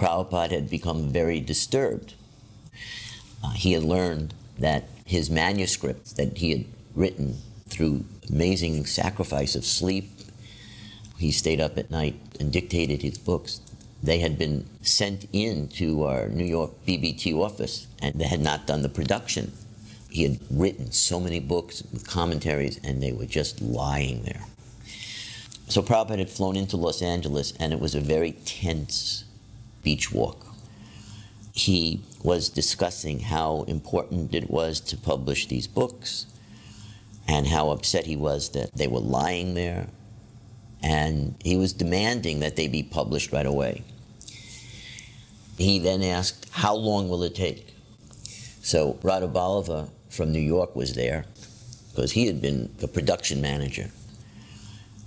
Prabhupada had become very disturbed. He had learned that his manuscripts that he had written through amazing sacrifice of sleep, he stayed up at night and dictated his books. They had been sent in to our New York BBT office, and they had not done the production. He had written so many books with commentaries, and they were just lying there. So Prabhupada had flown into Los Angeles, and it was a very tense beach walk. He was discussing how important it was to publish these books, and how upset he was that they were lying there, and he was demanding that they be published right away. He then asked, how long will it take? So Radha Ballava from New York was there, because he had been the production manager.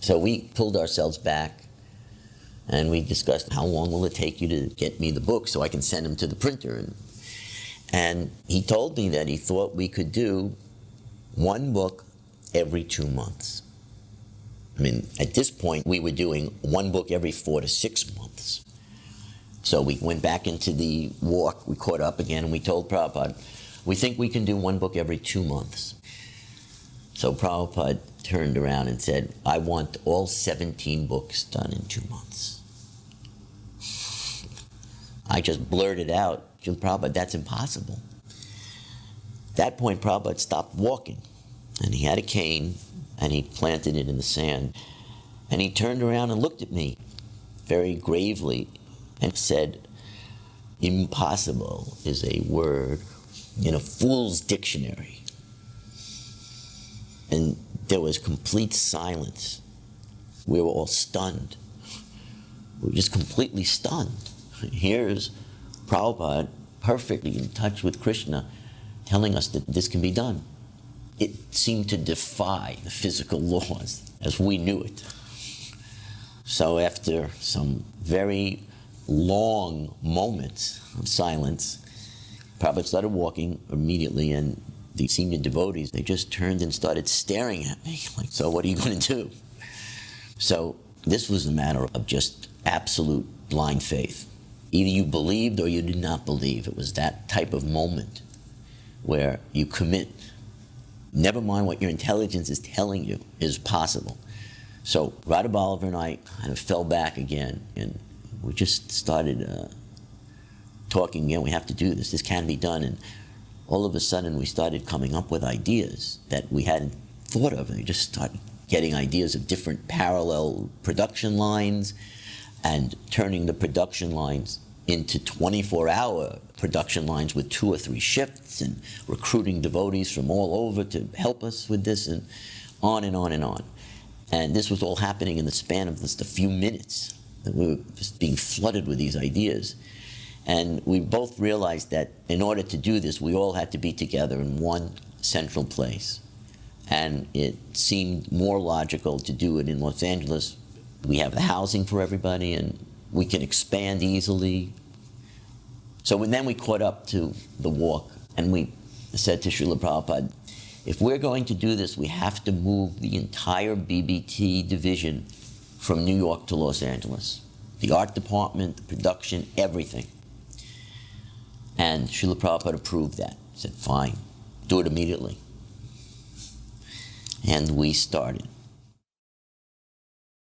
So we pulled ourselves back, and we discussed, how long will it take you to get me the book so I can send them to the printer? And he told me that he thought we could do one book every 2 months. I mean, at this point, we were doing one book every 4 to 6 months. So we went back into the walk, we caught up again, and we told Prabhupada, we think we can do one book every 2 months. So Prabhupada turned around and said, I want all 17 books done in 2 months. I just blurted out, Prabhupada, that's impossible. At that point, Prabhupada stopped walking, and he had a cane, and he planted it in the sand. And he turned around and looked at me very gravely and said, impossible is a word in a fool's dictionary. And there was complete silence. We were all stunned. We were just completely stunned. Here's Prabhupada, perfectly in touch with Krishna, telling us that this can be done. It seemed to defy the physical laws as we knew it. So after some very long moments of silence, Prabhupada started walking immediately, and the senior devotees, they just turned and started staring at me, like, so what are you going to do? So this was a matter of just absolute blind faith. Either you believed or you did not believe. It was that type of moment where you commit. Never mind what your intelligence is telling you is possible. So Radha Ballava and I kind of fell back again, and we just started talking again. We have to do this. This can be done. And all of a sudden, we started coming up with ideas that we hadn't thought of. And we just started getting ideas of different parallel production lines and turning the production lines into 24-hour production lines with 2 or 3 shifts, and recruiting devotees from all over to help us with this, and on and on and on. And this was all happening in the span of just a few minutes. We were just being flooded with these ideas. And we both realized that in order to do this, we all had to be together in one central place. And it seemed more logical to do it in Los Angeles. We have the housing for everybody, and we can expand easily. So then we caught up to the walk, and we said to Srila Prabhupada, if we're going to do this, we have to move the entire BBT division from New York to Los Angeles. The art department, the production, everything. And Srila Prabhupada approved that. He said, fine, do it immediately. And we started.